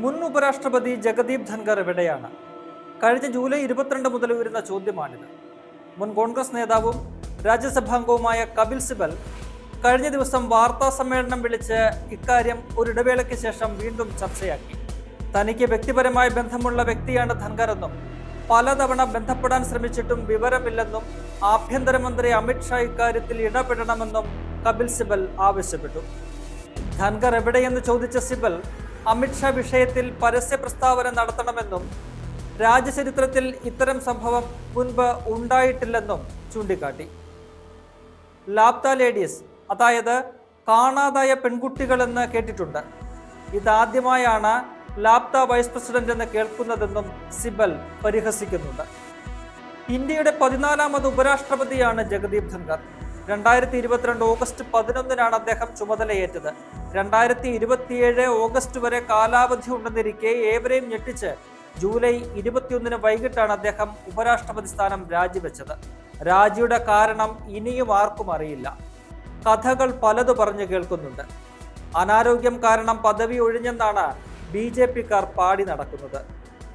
മുൻ ഉപരാഷ്ട്രപതി ജഗദീപ് ധൻഖർ എവിടെയാണ്? കഴിഞ്ഞ ജൂലൈ 22 മുതൽ ഉയരുന്ന ചോദ്യമാണിത്. മുൻ കോൺഗ്രസ് നേതാവും രാജ്യസഭാംഗവുമായ കപിൽ സിബൽ കഴിഞ്ഞ ദിവസം വാർത്താ സമ്മേളനം വിളിച്ച് ഇക്കാര്യം ഒരിടവേളയ്ക്ക് ശേഷം വീണ്ടും ചർച്ചയാക്കി. തനിക്ക് വ്യക്തിപരമായ ബന്ധമുള്ള വ്യക്തിയാണ് ധൻഖർ എന്നും പലതവണ ബന്ധപ്പെടാൻ ശ്രമിച്ചിട്ടും വിവരമില്ലെന്നും ആഭ്യന്തരമന്ത്രി അമിത്ഷാ ഇക്കാര്യത്തിൽ ഇടപെടണമെന്നും കപിൽ സിബൽ ആവശ്യപ്പെട്ടു. ധൻഖർ എവിടെയെന്ന് ചോദിച്ച സിബൽ അമിത്ഷാ വിഷയത്തിൽ പരസ്യ പ്രസ്താവന നടത്തണമെന്നും രാജ്യചരിത്രത്തിൽ ഇത്തരം സംഭവം മുൻപ് ഉണ്ടായിട്ടില്ലെന്നും ചൂണ്ടിക്കാട്ടി. ലാപ്ത ലേഡീസ്, അതായത് കാണാതായ പെൺകുട്ടികളെന്ന് കേട്ടിട്ടുണ്ട്. ഇതാദ്യമായാണ് ലാപ്ത വൈസ് പ്രസിഡന്റ് എന്ന് കേൾക്കുന്നതെന്നും സിബൽ പരിഹസിക്കുന്നുണ്ട്. ഇന്ത്യയുടെ 14ാമത് ഉപരാഷ്ട്രപതിയാണ് ജഗദീപ് ധൻഖർ. 2022 ഓഗസ്റ്റ് 11 അദ്ദേഹം ചുമതലയേറ്റത്. 2027 ഓഗസ്റ്റ് വരെ കാലാവധി ഉണ്ടെന്നിരിക്കെ ഏവരെയും ഞെട്ടിച്ച് ജൂലൈ 21 വൈകിട്ടാണ് അദ്ദേഹം ഉപരാഷ്ട്രപതി സ്ഥാനം രാജിവെച്ചത്. രാജിയുടെ കാരണം ഇനിയും ആർക്കും അറിയില്ല. കഥകൾ പലതു പറഞ്ഞു കേൾക്കുന്നുണ്ട്. അനാരോഗ്യം കാരണം പദവി ഒഴിഞ്ഞെന്നാണ് BJP-ക്കാർ പാടി നടക്കുന്നത്.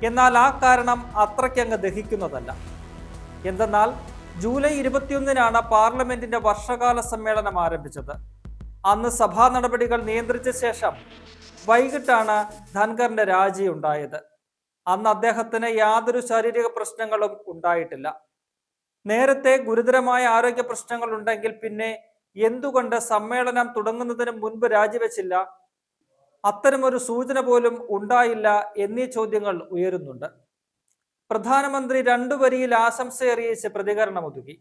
എന്നാൽ ആ കാരണം അത്രയ്ക്കങ്ങ് ദഹിക്കുന്നതല്ല. എന്തെന്നാൽ ജൂലൈ 21 പാർലമെന്റിന്റെ വർഷകാല സമ്മേളനം ആരംഭിച്ചത്. അന്ന് സഭാ നടപടികൾ നിയന്ത്രിച്ച ശേഷം വൈകിട്ടാണ് ധൻഖറിന്റെ രാജി ഉണ്ടായത്. അന്ന് അദ്ദേഹത്തിന് യാതൊരു ശാരീരിക പ്രശ്നങ്ങളും ഉണ്ടായിട്ടില്ല. നേരത്തെ ഗുരുതരമായ ആരോഗ്യ പ്രശ്നങ്ങൾ ഉണ്ടെങ്കിൽ പിന്നെ എന്തുകൊണ്ട് സമ്മേളനം തുടങ്ങുന്നതിന് മുൻപ് രാജിവെച്ചില്ല? അത്തരമൊരു സൂചന പോലും ഉണ്ടായില്ല എന്നീ ചോദ്യങ്ങൾ ഉയരുന്നുണ്ട്. പ്രധാനമന്ത്രി 2 വരിയിൽ ആശംസ അറിയിച്ച് പ്രതികരണം ഒതുക്കി.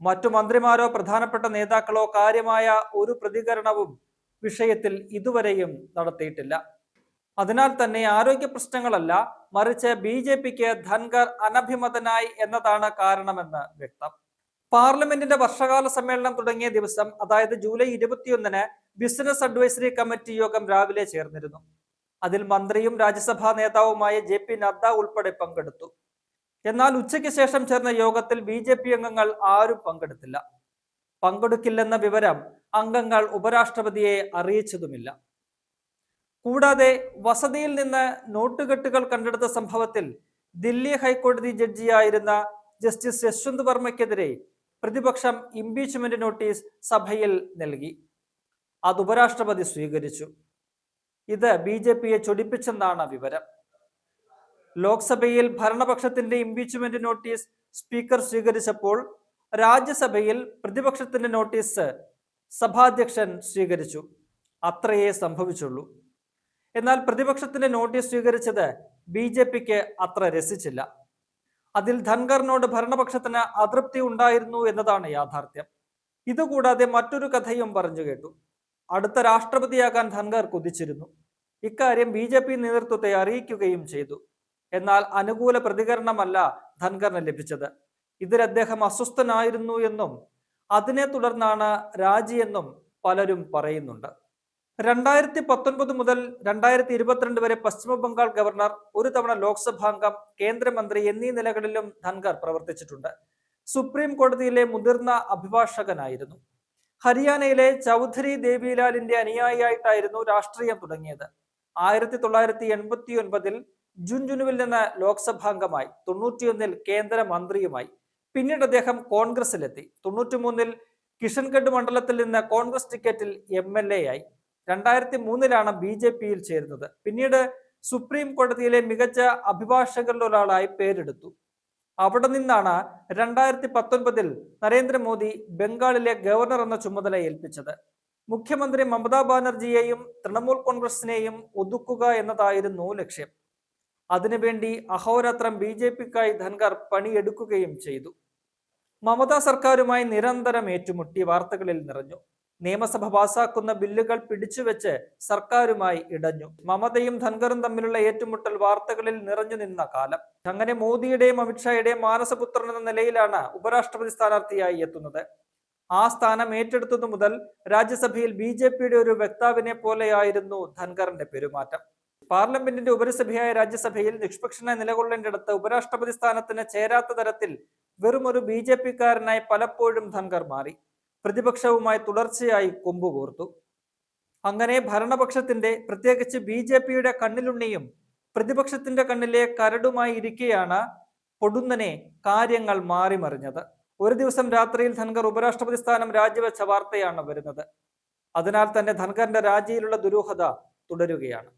മറ്റു മന്ത്രിമാരോ പ്രധാനപ്പെട്ട നേതാക്കളോ കാര്യമായ ഒരു പ്രതികരണവും വിഷയത്തിൽ ഇതുവരെയും നടത്തിയിട്ടില്ല. അതിനാൽ തന്നെ ആരോഗ്യ പ്രശ്നങ്ങളല്ല, മറിച്ച് BJP-ക്ക് ധൻഖർ അനഭിമതനായി എന്നതാണ് കാരണമെന്ന് വ്യക്തം. പാർലമെന്റിന്റെ വർഷകാല സമ്മേളനം തുടങ്ങിയ ദിവസം, അതായത് ജൂലൈ 21 ബിസിനസ് അഡ്വൈസറി കമ്മിറ്റി യോഗം രാവിലെ ചേർന്നിരുന്നു. അതിൽ മന്ത്രിയും രാജ്യസഭാ നേതാവുമായ JP നദ്ദ ഉൾപ്പെടെ പങ്കെടുത്തു. എന്നാൽ ഉച്ചയ്ക്ക് ശേഷം ചേർന്ന യോഗത്തിൽ BJP അംഗങ്ങൾ ആരും പങ്കെടുത്തില്ല. പങ്കെടുക്കില്ലെന്ന വിവരം അംഗങ്ങൾ ഉപരാഷ്ട്രപതിയെ അറിയിച്ചതുമില്ല. കൂടാതെ വസതിയിൽ നിന്ന് നോട്ടുകെട്ടുകൾ കണ്ടെടുത്ത സംഭവത്തിൽ ദില്ലി ഹൈക്കോടതി ജഡ്ജിയായിരുന്ന ജസ്റ്റിസ് യശ്വന്ത് വർമ്മയ്ക്കെതിരെ പ്രതിപക്ഷം ഇംപീച്ച്മെന്റ് നോട്ടീസ് സഭയിൽ നൽകി. അത് ഉപരാഷ്ട്രപതി സ്വീകരിച്ചു. ഇത് BJP-യെ ചൊടിപ്പിച്ചെന്നാണ് വിവരം. ലോക്സഭയിൽ ഭരണപക്ഷത്തിന്റെ ഇംപീച്ച്മെന്റ് നോട്ടീസ് സ്പീക്കർ സ്വീകരിച്ചപ്പോൾ രാജ്യസഭയിൽ പ്രതിപക്ഷത്തിന്റെ നോട്ടീസ് സഭാധ്യക്ഷൻ സ്വീകരിച്ചു. അത്രയേ സംഭവിച്ചുള്ളൂ. എന്നാൽ പ്രതിപക്ഷത്തിന്റെ നോട്ടീസ് സ്വീകരിച്ചത് BJP-ക്ക് അത്ര രസിച്ചില്ല. അതിൽ ധൻഖറിനോട് ഭരണപക്ഷത്തിന് അതൃപ്തി ഉണ്ടായിരുന്നു എന്നതാണ് യാഥാർത്ഥ്യം. ഇതുകൂടാതെ മറ്റൊരു കഥയും പറഞ്ഞു കേട്ടു. അടുത്ത രാഷ്ട്രപതിയാകാൻ ധൻഖർ കൊതിച്ചിരുന്നു. ഇക്കാര്യം BJP നേതൃത്വത്തെ അറിയിക്കുകയും ചെയ്തു. എന്നാൽ അനുകൂല പ്രതികരണമല്ല ധൻഖറിന് ലഭിച്ചത്. ഇതിൽ അദ്ദേഹം അസ്വസ്ഥനായിരുന്നു എന്നും അതിനെ തുടർന്നാണ് രാജിയെന്നും പലരും പറയുന്നുണ്ട്. 2019 മുതൽ 2022 വരെ പശ്ചിമ ബംഗാൾ ഗവർണർ, ഒരു തവണ ലോക്സഭാംഗം, കേന്ദ്രമന്ത്രി എന്നീ നിലകളിലും ധൻഖർ പ്രവർത്തിച്ചിട്ടുണ്ട്. സുപ്രീം കോടതിയിലെ മുതിർന്ന അഭിഭാഷകനായിരുന്നു. ഹരിയാനയിലെ ചൗധരി ദേവിലാലിന്റെ അനുയായിയായിട്ടായിരുന്നു രാഷ്ട്രീയം തുടങ്ങിയത്. 1989 ജുൻജുനുവിൽ നിന്ന് ലോക്സഭാംഗമായി, 91 കേന്ദ്രമന്ത്രിയുമായി. പിന്നീട് അദ്ദേഹം കോൺഗ്രസിലെത്തി. 93 കിഷൻഗഡ് മണ്ഡലത്തിൽ നിന്ന് കോൺഗ്രസ് ടിക്കറ്റിൽ MLA ആയി. 2003 BJP-യിൽ ചേരുന്നത്. പിന്നീട് സുപ്രീം കോടതിയിലെ മികച്ച അഭിഭാഷകരിൽ ഒരാളായി പേരെടുത്തു. അവിടെ നിന്നാണ് 2019 നരേന്ദ്രമോദി ബംഗാളിലെ ഗവർണർ എന്ന ചുമതല ഏൽപ്പിച്ചത്. മുഖ്യമന്ത്രി മമതാ ബാനർജിയെയും തൃണമൂൽ കോൺഗ്രസിനെയും ഒതുക്കുക എന്നതായിരുന്നു ലക്ഷ്യം. അതിനുവേണ്ടി അഹോരാത്രം BJP-ക്കായി ധൻഖർ പണിയെടുക്കുകയും ചെയ്തു. മമതാ സർക്കാരുമായി നിരന്തരം ഏറ്റുമുട്ടി വാർത്തകളിൽ നിറഞ്ഞു. നിയമസഭ പാസാക്കുന്ന ബില്ലുകൾ പിടിച്ചുവെച്ച് സർക്കാരുമായി ഇടഞ്ഞു. മമതയും ധൻഖറും തമ്മിലുള്ള ഏറ്റുമുട്ടൽ വാർത്തകളിൽ നിറഞ്ഞു നിന്ന കാലം. അങ്ങനെ മോദിയുടെയും അമിത്ഷായുടെയും മാനസപുത്രൻ എന്ന നിലയിലാണ് ഉപരാഷ്ട്രപതി സ്ഥാനാർത്ഥിയായി എത്തുന്നത്. ആ സ്ഥാനം ഏറ്റെടുത്തതു മുതൽ രാജ്യസഭയിൽ BJP-യുടെ ഒരു വക്താവിനെ പോലെയായിരുന്നു ധൻഖറിന്റെ പെരുമാറ്റം. പാർലമെന്റിന്റെ ഉപരിസഭയായ രാജ്യസഭയിൽ നിഷ്പക്ഷനായി നിലകൊള്ളേണ്ടിടത്ത് ഉപരാഷ്ട്രപതി സ്ഥാനത്തിന് ചേരാത്ത തരത്തിൽ വെറുമൊരു BJP-ക്കാരനായി പലപ്പോഴും ധൻഖർ മാറി. പ്രതിപക്ഷവുമായി തുടർച്ചയായി കൊമ്പുകോർത്തു. അങ്ങനെ ഭരണപക്ഷത്തിന്റെ, പ്രത്യേകിച്ച് BJPയുടെ കണ്ണിലുണ്ണിയും പ്രതിപക്ഷത്തിന്റെ കണ്ണിലെ കരടുമായി ഇരിക്കെയാണ് പൊടുന്നനെ കാര്യങ്ങൾ മാറിമറിഞ്ഞത്. ഒരു ദിവസം രാത്രിയിൽ ധൻഖർ ഉപരാഷ്ട്രപതി സ്ഥാനം രാജിവെച്ച വാർത്തയാണ് വരുന്നത്. അതിനാൽ തന്നെ ധൻഖറിന്റെ രാജിയിലുള്ള ദുരൂഹത തുടരുകയാണ്.